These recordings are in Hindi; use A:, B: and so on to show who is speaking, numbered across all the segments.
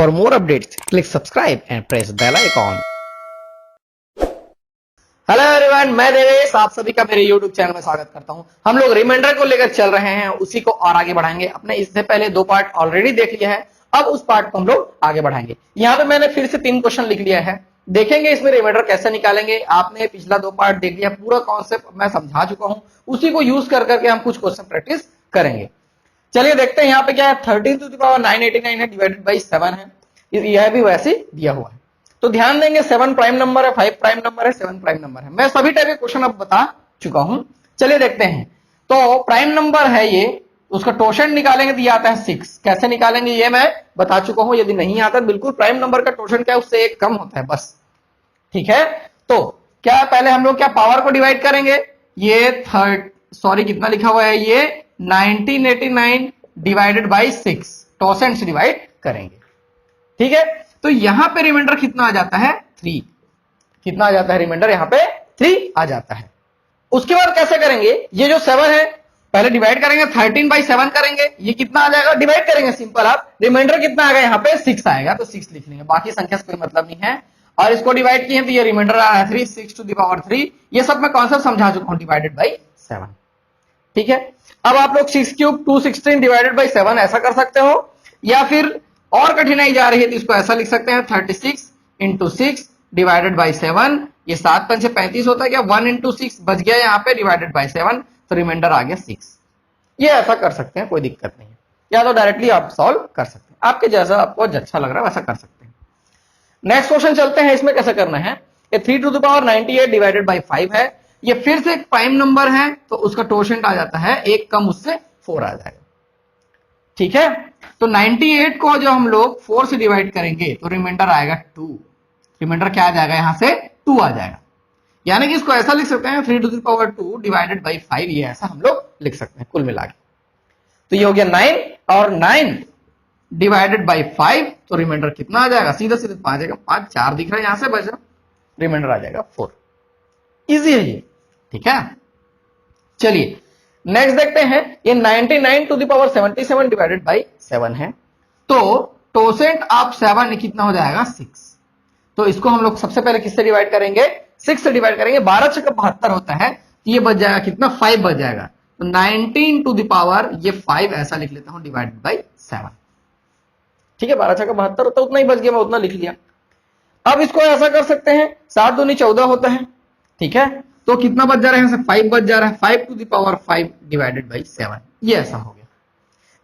A: For more updates, click subscribe and press bell icon. Hello everyone, मैं देवेश आप सभी का मेरे YouTube चैनल में स्वागत करता हूं। हम लोग रिमाइंडर को लेकर चल रहे हैं, उसी को और आगे बढ़ाएंगे। अपने इससे पहले 2 पार्ट ऑलरेडी देख लिया है, अब उस पार्ट को हम लोग आगे बढ़ाएंगे। यहाँ पे मैंने फिर से 3 क्वेश्चन लिख लिया है, देखेंगे इसमें रिमाइंडर कैसे निकालेंगे। आपने पिछला 2 पार्ट देख लिया, पूरा कॉन्सेप्ट मैं समझा चुका हूं, उसी को यूज कर करके हम कुछ क्वेश्चन प्रैक्टिस करेंगे। चलिए देखते हैं यहाँ पे क्या है। 13 टू द पावर 989 है, डिवाइडेड बाई 7 है। यह भी वैसे दिया हुआ है, तो ध्यान देंगे 7 प्राइम नंबर है, 5 प्राइम नंबर है, 7 प्राइम नंबर है। मैं सभी टाइप के क्वेश्चन अब बता चुका हूं। चलिए देखते हैं। तो प्राइम नंबर है ये, उसका टोशन निकालेंगे तो ये आता है 6। कैसे निकालेंगे ये मैं बता चुका हूं। यदि नहीं आता बिल्कुल प्राइम नंबर का टोशन क्या है, उससे 1 कम होता है बस, ठीक है। तो क्या पहले हम लोग क्या पावर को डिवाइड करेंगे। ये कितना लिखा हुआ है, ये 1989 डिवाइडेड बाई 6 टोसेंट से डिवाइड करेंगे, ठीक है। तो यहां पे रिमाइंडर कितना आ जाता है, 3। कितना आ जाता है रिमाइंडर, यहां पे 3 आ जाता है। उसके बाद कैसे करेंगे, ये जो 7 है पहले डिवाइड करेंगे, 13 बाई 7 करेंगे, ये कितना आ जाएगा, डिवाइड करेंगे सिंपल। आप रिमाइंडर कितना आएगा, यहाँ पे 6 आएगा, तो 6 लिख लेंगे, बाकी संख्या से कोई मतलब नहीं है। और इसको डिवाइड किए तो ये रिमाइंडर आ रहा है 3, 6 टू द पावर 3। ये सब मैं कॉन्सेप्ट समझा चुका हूं, डिवाइडेड बाई 7, ठीक है। अब आप लोग 6 क्यूब 216 डिवाइडेड बाई 7 ऐसा कर सकते हो, या फिर और कठिनाई जा रही है तो इसको ऐसा लिख सकते हैं 36 इंटू 6 डिवाइडेड बाई 7। ये 7 5 35 होता है क्या, 1 इंटू 6 बच गया यहाँ पे डिवाइडेड बाई 7, तो रिमाइंडर आ गया 6। ये ऐसा कर सकते हैं, कोई दिक्कत नहीं है, या तो डायरेक्टली आप सॉल्व कर सकते हैं, आपके जैसा आपको अच्छा लग रहा है वैसा कर सकते हैं। नेक्स्ट क्वेश्चन चलते हैं, इसमें कैसे करना है। ये 3 to the power 98 divided by 5 है। ये फिर से एक प्राइम नंबर है, तो उसका टोशेंट आ जाता है 1 कम उससे 4 आ जाएगा, ठीक है। तो 98 को जो हम लोग 4 से डिवाइड करेंगे तो रिमाइंडर आएगा 2। रिमाइंडर क्या आ जाएगा, यहां से 2 आ जाएगा। यानी कि इसको ऐसा लिख सकते हैं 3 to the power 2 divided by 5, ये ऐसा हम लोग लिख सकते हैं कुल मिला के। तो ये हो गया 9, और 9 डिवाइडेड बाई 5, तो रिमाइंडर कितना आ जाएगा, सीधा सीधा 5 आएगा। 5 4 दिख रहा है, यहां से बचा रिमाइंडर आ जाएगा 4। इजी है ये, ठीक है। चलिए नेक्स्ट देखते हैं। ये 99 to the power 77 divided by 7 है, तो टोसेंट ऑफ 7 कितना हो जाएगा, 6। तो इसको हम लोग सबसे पहले किससे डिवाइड करेंगे, 6 से डिवाइड करेंगे। 12 6 72 होता है, तो ये बच जाएगा कितना, 5 बच जाएगा। तो 19 टू द पावर ये 5 ऐसा लिख लेता हूं डिवाइडेड बाई 7, ठीक है। 12 6 72 होता है, उतना ही बच गया, मैं उतना लिख लिया। अब इसको ऐसा कर सकते हैं, 7 दूनी 14 होता है, ठीक है। तो कितना बच जा रहा है, 5 बच जा रहा है, 5 to the power 5 divided by 7, ये ऐसा हो गया।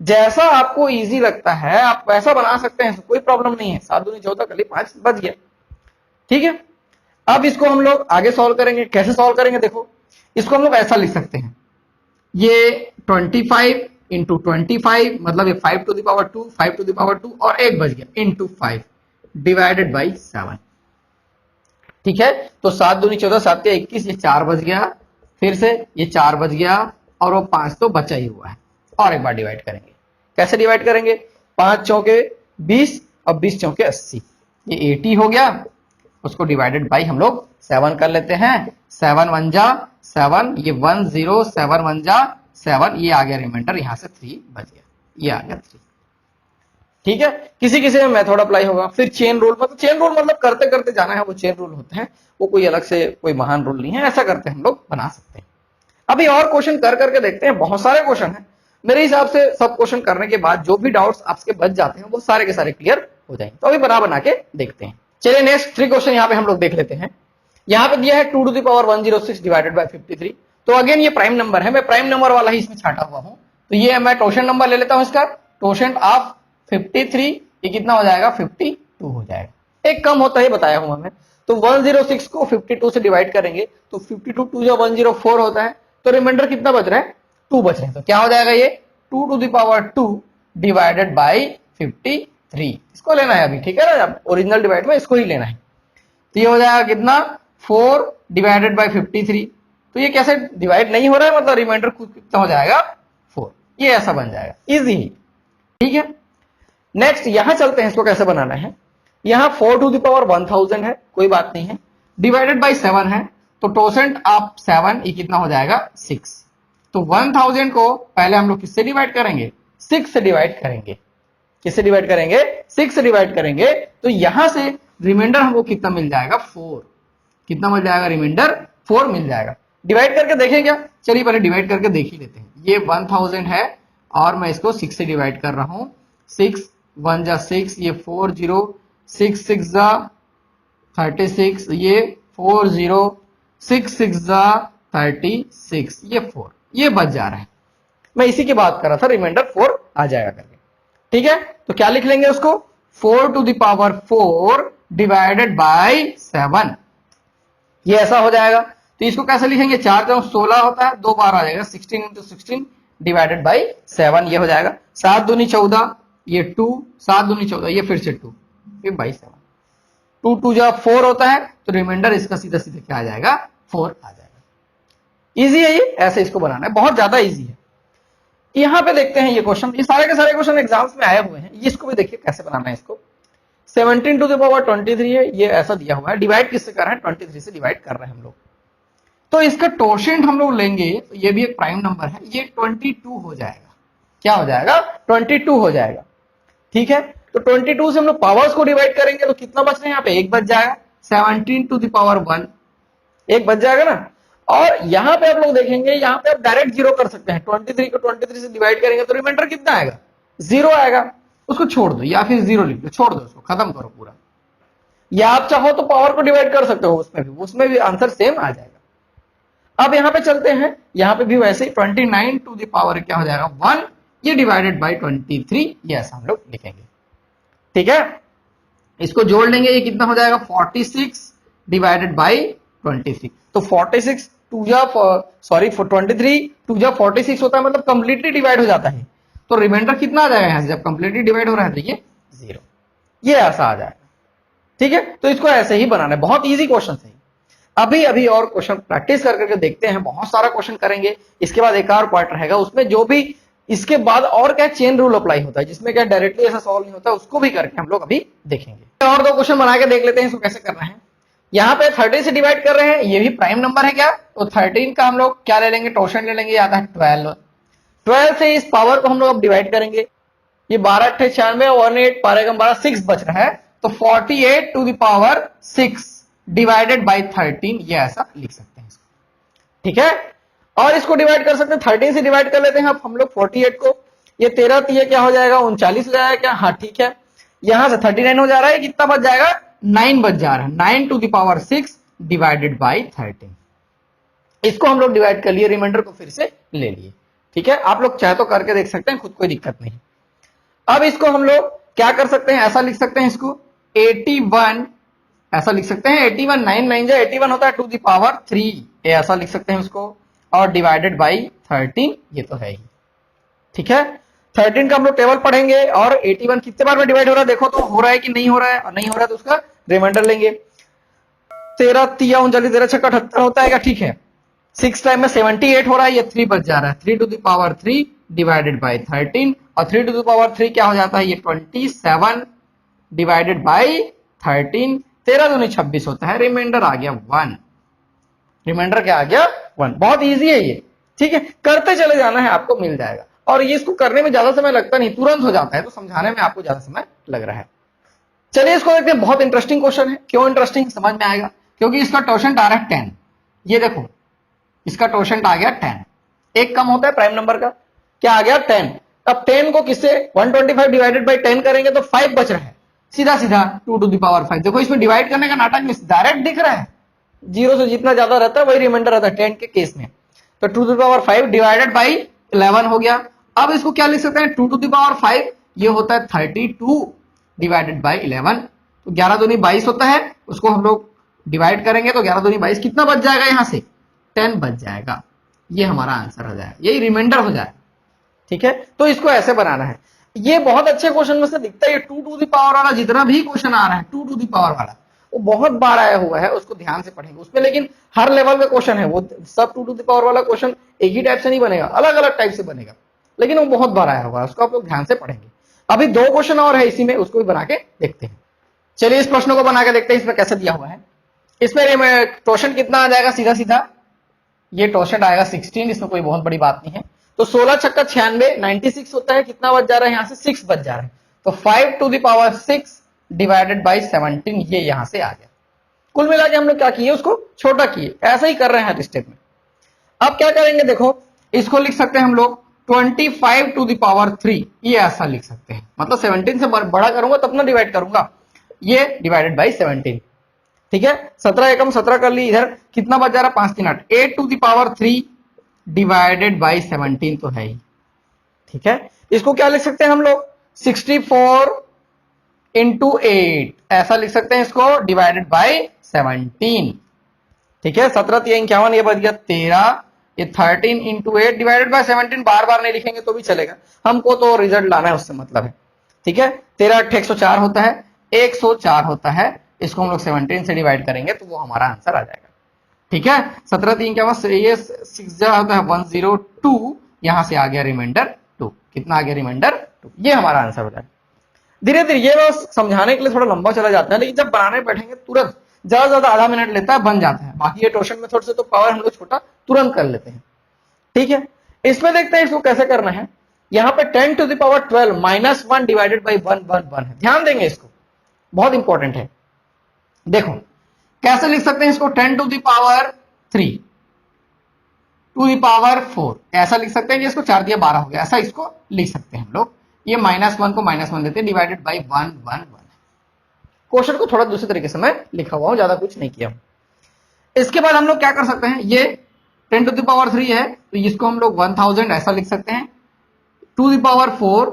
A: जैसा आपको इजी लगता है आप वैसा बना सकते हैं, कोई प्रॉब्लम नहीं है। 7 दूनी 14 कर ली, 5 बच गया, ठीक है। अब इसको हम लोग आगे सॉल्व करेंगे। कैसे सॉल्व करेंगे, देखो इसको हम लोग ऐसा लिख सकते हैं, ये 25 इंटू 25 मतलब ये 5 to the power 2, 5 to the power 2 और 1 बच गया इंटू 5 डिवाइडेड बाई 7, ठीक है। तो 7 दूनी 14, 7 21, ये 4 बच गया, फिर से ये 4 बच गया, और वो 5 तो बचा ही हुआ है। और एक बार डिवाइड करेंगे। कैसे डिवाइड करेंगे, 5 चौके 20 और 20 चौके 80, ये 80 हो गया। उसको डिवाइडेड बाई हम लोग 7 कर लेते हैं। 7 1 जा 7, ये 1 0, 7 1 जा 7, ये आ गया रिमाइंडर, यहां से 3 बच गया, ये आ गया 3, ठीक है। किसी किसी में मेथड अप्लाई होगा। फिर चेन रूल, मतलब चेन रूल मतलब करते करते जाना है, वो चेन रूल होते हैं, वो कोई अलग से कोई महान रूल नहीं है, ऐसा करते हैं हम लोग बना सकते हैं। अभी और क्वेश्चन कर करके देखते हैं, बहुत सारे क्वेश्चन हैं। मेरे हिसाब से सब क्वेश्चन करने के बाद जो भी डाउट्स आपके बच जाते हैं वो सारे के सारे क्लियर हो जाएंगे। तो अभी बना के देखते हैं। चलिए नेक्स्ट 3 क्वेश्चन यहाँ पे हम लोग देख लेते हैं। यहाँ पे दिया है 2 to the power 106 divided by 53। तो अगेन ये प्राइम नंबर है, मैं प्राइम नंबर वाला ही इसमें छाटा हुआ हूं। तो ये मैं टोशन नंबर ले लेता हूं, इसका टोशन ऑफ 53, ये कितना हो जाएगा, 52 हो जाएगा। एक कम होता है बताया हूं मैं। तो 106 को 52 से डिवाइड करेंगे तो 52 2 जो 104 होता है, तो रिमाइंडर कितना बच रहा है, 2 बच रहे हैं। तो क्या हो जाएगा, ये 2 to the power 2 divided by 53, इसको लेना है अभी, ठीक है ना। ओरिजिनल डिवाइड में इसको ही लेना है। तो ये हो जाएगा कितना, 4 डिवाइडेड बाई 53। तो ये कैसे डिवाइड नहीं हो रहा है, मतलब रिमाइंडर कितना हो जाएगा, 4, ये ऐसा बन जाएगा, इजी, ठीक है। नेक्स्ट यहां चलते हैं, इसको कैसे बनाना है। यहां 4 टू द पावर 1000 है, कोई बात नहीं है, डिवाइडेड बाई 7 है, तो टोसेंट ऑफ 7 ये कितना हो जाएगा, 6। तो 1000 को पहले हम लोग किससे डिवाइड करेंगे, 6 से डिवाइड करेंगे, किससे डिवाइड करेंगे? 6 से डिवाइड करेंगे तो यहां से रिमाइंडर हमको कितना मिल जाएगा? 4। कितना मिल जाएगा? रिमाइंडर 4 मिल जाएगा। डिवाइड करके देखें क्या? चलिए पहले डिवाइड करके देख ही लेते हैं। ये 1000 है और मैं इसको 6 से डिवाइड कर रहा हूं। 6 1 जा 6, ये 4 0, 6 6 जा 36, ये 4 0, 6 6 जा 36, ये 4, ये बच जा रहा है। मैं इसी की बात कर रहा था, रिमाइंडर 4 आ जाएगा करके। ठीक है, तो क्या लिख लेंगे उसको? 4 to the power 4 divided by 7, ये ऐसा हो जाएगा। तो इसको कैसे लिखेंगे? 4 जब 16 होता है, 2 बार आ जाएगा, 16 इंटू 16 डिवाइडेड बाय 7, ये हो जाएगा। 7 दूनी 14, ये 2, 7 दूनी 14, ये फिर से 2, फिर बाई 7, 2 2 जब 4 होता है तो रिमाइंडर इसका सीधा सीधा क्या आ जाएगा? 4 आ जाएगा। इजी है ये, ऐसे इसको बनाना है, बहुत ज्यादा इजी है। यहां पे देखते हैं ये क्वेश्चन, ये सारे के सारे क्वेश्चन एग्जाम्स में आए हुए हैं। इसको भी देखिए कैसे बनाना है इसको। 17 टू द पावर 23 है, ये ऐसा दिया हुआ है। डिवाइड किससे कर रहे हैं? 23 से डिवाइड कर रहे हैं हम लोग। तो इसका टोशेंट हम लोग लेंगे तो ये भी एक प्राइम नंबर है, ये 22 हो जाएगा। क्या हो जाएगा? 22 हो जाएगा। ठीक है, तो 22 से हम लोग पावर्स को डिवाइड करेंगे तो कितना बच रहा है? यहाँ पे 1 बच जाएगा। 17 टू द पावर 1, 1 बच जाएगा ना। और यहां पे आप लोग देखेंगे, यहां पे आप डायरेक्ट जीरो कर सकते हैं। 23 को 23 से डिवाइड करेंगे तो रिमाइंडर कितना आएगा? 0 आएगा। उसको छोड़ दो या फिर 0 लिख दो, छोड़ दो, उसको खत्म करो पूरा। या आप चाहो तो पावर को डिवाइड कर सकते हो, उसमें भी आंसर सेम आ जाएगा। अब यहां पे चलते हैं, यहां पे भी वैसे ही 29 टू द पावर क्या हो जाएगा? 1, ये डिवाइडेड बाई 23, ये ऐसा हम लोग लिखेंगे। ठीक है, इसको जोड़ लेंगे, ये कितना हो जाएगा? 46 डिवाइडेड बाई 26। तो 46 2 जा 23 2 जा 46 होता है, मतलब कंप्लीटली डिवाइड हो जाता है। तो रिमाइंडर कितना आ जाएगा? यहां से जब कंप्लीटली डिवाइड हो रहा है तो ये 0, ये ऐसा आ जाएगा। ठीक है, तो इसको ऐसे ही बनाना है, बहुत इजी क्वेश्चन है। अभी और क्वेश्चन प्रैक्टिस करके देखते हैं, बहुत सारा क्वेश्चन करेंगे। इसके बाद एक और पार्ट रहेगा, उसमें जो भी इसके बाद और क्या चेन रूल अप्लाई होता है, जिसमें क्या डायरेक्टली ऐसा सॉल्व नहीं होता, उसको भी करके हम लोग अभी देखेंगे। और 2 क्वेश्चन बना के देख लेते हैं, इसको कैसे करना है। यहाँ पे 30 से डिवाइड कर रहे हैं, ये भी प्राइम नंबर है क्या? तो 13 का हम लोग क्या ले लेंगे? टोशेंट ले लेंगे, आता है 12। 12 से इस पावर को हम लोग अब डिवाइड करेंगे। ये 12 8 96, 18 12 12 6 बच रहा है, तो 48 to the power 6 divided by 13, ये ऐसा लिख सकते हैं इसको। ठीक है, और इसको डिवाइड कर सकते हैं, 13 से डिवाइड कर लेते हैं अब हम लोग 48 को। ये 13 क्या हो जाएगा? 39 हो जाएगा क्या? हाँ ठीक है, यहां से 39 हो जा रहा है, कितना बच जाएगा? 9 बच जा रहा है। 9 to the power 6 divided by 13, इसको हम लोग डिवाइड कर लिए, रिमाइंडर को फिर से ले लिए। ठीक है, आप लोग चाहे तो करके देख सकते हैं, खुद कोई दिक्कत नहीं। अब इसको हम लोग क्या कर सकते हैं? ऐसा लिख सकते हैं इसको 81, ऐसा लिख सकते हैं 81, 9 9 जा 81 होता है टू द पावर 3, ऐसा लिख सकते हैं उसको, और डिवाइडेड बाई 13, ये तो है ही। ठीक है, 13 का हम लोग टेबल पढ़ेंगे, और 81 कितने बार में डिवाइड हो रहा है देखो तो, हो रहा है कि नहीं हो रहा है, और नहीं हो रहा है तो उसका रिमाइंडर लेंगे। 13 3 39 13 6 78 होता है क्या? ठीक है, 6 टाइम में 78 हो रहा है, ये 3 बच जा रहा है। 3 to the power 3 divided by 13, और 3 टू द पावर 3 क्या हो जाता है? ये 27 डिवाइडेड बाई 13, 13 दूनी 26 होता है, रिमाइंडर आ गया 1। रिमाइंडर क्या आ गया? 1। बहुत इजी है ये। ठीक है, करते चले जाना है, आपको मिल जाएगा। और ये इसको करने में ज्यादा समय लगता नहीं, तुरंत हो जाता है, तो समझाने में आपको ज्यादा समय लग रहा है। चलिए इसको देखते हैं, बहुत इंटरेस्टिंग क्वेश्चन है। क्यों इंटरेस्टिंग? समझ में आएगा, क्योंकि इसका टोशेंट आ रहा है 10। ये देखो, इसका टोशेंट आ गया 10, एक कम होता है प्राइम नंबर का, क्या आ गया? 10। अब 10 को किससे 125 डिवाइडेड बाई 10 करेंगे तो 5 बच रहा है, सीधा सीधा 2 टू द पावर 5। देखो इसमें डिवाइड करने का नाटक में डायरेक्ट दिख रहा है, 0 से जितना ज्यादा रहता है वही रिमाइंडर रहता है 10 के केस में। तो 2 to the power 5 divided by 11 हो गया। अब इसको क्या लिख सकते हैं? 2 टू द पावर 5, ये होता है 32 डिवाइडेड बाई 11। तो 11 दूनी 22 होता है, उसको हम लोग डिवाइड करेंगे तो 11 दूनी 22, कितना बच जाएगा? यहां से 10 बच जाएगा, ये हमारा आंसर हो जाएगा, यही रिमाइंडर हो जाएगा। ठीक है, तो इसको ऐसे बनाना है। ये बहुत अच्छे क्वेश्चन में से दिखता है, 2 टू द पावर वाला जितना भी क्वेश्चन आ रहा है 2 टू द पावर वाला, वो बहुत बार आया हुआ है, उसको ध्यान से पढ़ेंगे उसमें। लेकिन हर लेवल का क्वेश्चन है, वो सब 2 टू द पावर वाला क्वेश्चन एक ही टाइप से नहीं बनेगा, अलग अलग टाइप से बनेगा, लेकिन वो बहुत बार आया हुआ है, उसको आप लोग ध्यान से पढ़ेंगे। अभी 2 क्वेश्चन और है इसी में, उसको भी बना के देखते हैं। चलिए इस प्रश्न को बना के देखते हैं, इसमें कैसे दिया हुआ है। इसमें टोशन कितना आ जाएगा? सीधा सीधा ये टोशन आएगा 16, इसमें कोई बहुत बड़ी बात नहीं है। तो 16 छक्का 96, 96 होता है, कितना बच जा रहा है? यहाँ से 6 बच जा रहा है। तो 5 to the power 6 divided by 17 ये यहां से आ गया। कुल मिला के हम लोग क्या किए, उसको छोटा किए। ऐसा ही कर रहे हैं हर स्टेप में। अब क्या करेंगे, देखो इसको लिख सकते हैं हम लोग 25 टू द पावर 3, ये ऐसा लिख सकते हैं। मतलब 17 से बड़ा करूंगा तब ना डिवाइड करूंगा, ये डिवाइडेड बाई 17। ठीक है, 17 एकम 17 कर ली। इधर कितना बच जा रहा, 5 3 8, 8 to the power 3 divided by 17 तो है ही। ठीक है, इसको क्या लिख सकते हैं हम लोग, 64 इंटू 8 ऐसा लिख सकते हैं इसको, डिवाइडेड बाई 17। ठीक है, 17 3 51, ये बच गया 13, ये 13 इंटू 8 डिवाइडेड बाई 17। बार बार नहीं लिखेंगे तो भी चलेगा, हमको तो रिजल्ट लाना है, उससे मतलब है। ठीक है, 13 8 104 होता है, 104 होता है। इसको हम लोग 17 से डिवाइड करेंगे तो वो हमारा आंसर आ जाएगा। ठीक है, 17 3 क्या हुआ, ये 6 होता है 102, यहां से आ गया रिमाइंडर 2। कितना आ गया, रिमाइंडर 2। ये हमारा आंसर हो जाएगा। धीरे धीरे ये बस समझाने के लिए थोड़ा लंबा चला जाता है, लेकिन जब बनाने बैठेंगे तुरंत ज्यादा से ज्यादा आधा मिनट लेता है, बन जाता है। बाकी ये टोशन मेथड से तो पावर हम लोग छोटा तुरंत कर लेते हैं। ठीक है, इसमें देखते हैं इसको कैसे करना है। यहां पे 10 to the power 12 minus 1 divided by 1 1 1 है। ध्यान देंगे इसको, बहुत इंपॉर्टेंट है। देखो कैसे लिख सकते हैं इसको, 10 to the power 3 to the power 4 ऐसा लिख सकते हैं कि इसको 4 दिया 12 हो गया, ऐसा इसको लिख सकते हैं हम लोग। ये -1 को -1 देते हैं, डिवाइडेड बाई 1 1 1। क्वेश्चन को थोड़ा दूसरे तरीके से मैं लिखा हुआ हूं, ज्यादा कुछ नहीं किया हूं। इसके बाद हम लोग क्या कर सकते हैं, ये 10 टू द पावर 3 है तो इसको हम लोग 1000 ऐसा लिख सकते हैं। टू द पावर 4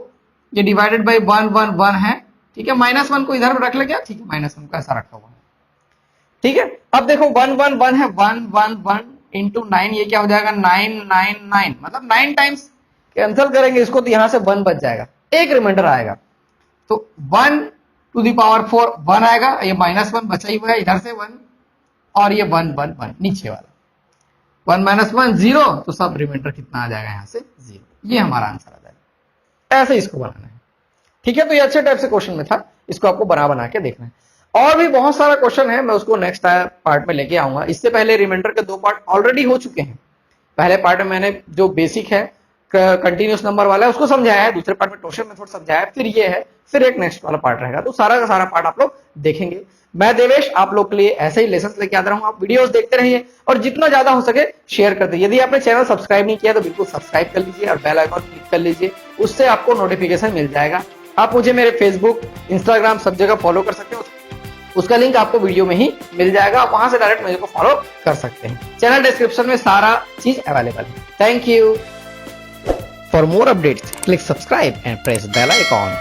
A: ये डिवाइडेड बाई 1 1 1 है। ठीक है, -1 को इधर रख ले क्या, ठीक है, -1 को ऐसा रखा हुआ है। ठीक है, अब देखो 1 1 1 है, 1 1 1 इंटू 9 ये क्या हो जाएगा, 9 9 9, मतलब 9 टाइम्स कैंसिल करेंगे इसको तो यहां से 1 बच जाएगा, एक रिमाइंडर आएगा। तो 1 टू द पावर 4 1 आएगा, ये -1 बचा ही हुआ है, इधर से 1 और ये 1 1 1 नीचे वाला 1 -1 0, तो सब रिमाइंडर कितना आ जाएगा, यहां से 0। ये हमारा आंसर आ जाएगा। ऐसे इसको बनाना है। ठीक है, तो ये अच्छे टाइप से क्वेश्चन में था, इसको आपको बना के देखना है। और भी बहुत सारा क्वेश्चन है, मैं उसको नेक्स्ट पार्ट में लेके आऊंगा। इससे पहले रिमाइंडर के 2 पार्ट ऑलरेडी हो चुके हैं। पहले पार्ट में मैंने जो बेसिक है कंटिन्यूस नंबर वाला है उसको समझाया है, दूसरे पार्ट में टोशन मेथड समझाया है, फिर ये है, फिर एक नेक्स्ट वाला पार्ट रहेगा। तो सारा का सारा पार्ट आप लोग देखेंगे। मैं देवेश आप लोग के लिए ऐसे ही लेसन लेके आता रहूंगा। आप वीडियोस देखते रहिए और जितना ज्यादा हो सके शेयर करते। यदि आपने चैनल सब्सक्राइब नहीं किया तो बिल्कुल सब्सक्राइब कर लीजिए और बेल आइकन क्लिक कर लीजिए, उससे आपको नोटिफिकेशन मिल जाएगा। आप मुझे मेरे फेसबुक, इंस्टाग्राम सब जगह फॉलो कर सकते हो, उसका लिंक आपको वीडियो में ही मिल जाएगा। आप वहां से डायरेक्ट मुझे को फॉलो कर सकते हैं। चैनल डिस्क्रिप्शन में सारा चीज अवेलेबल है। Thank you. For more updates, click subscribe and press bell icon.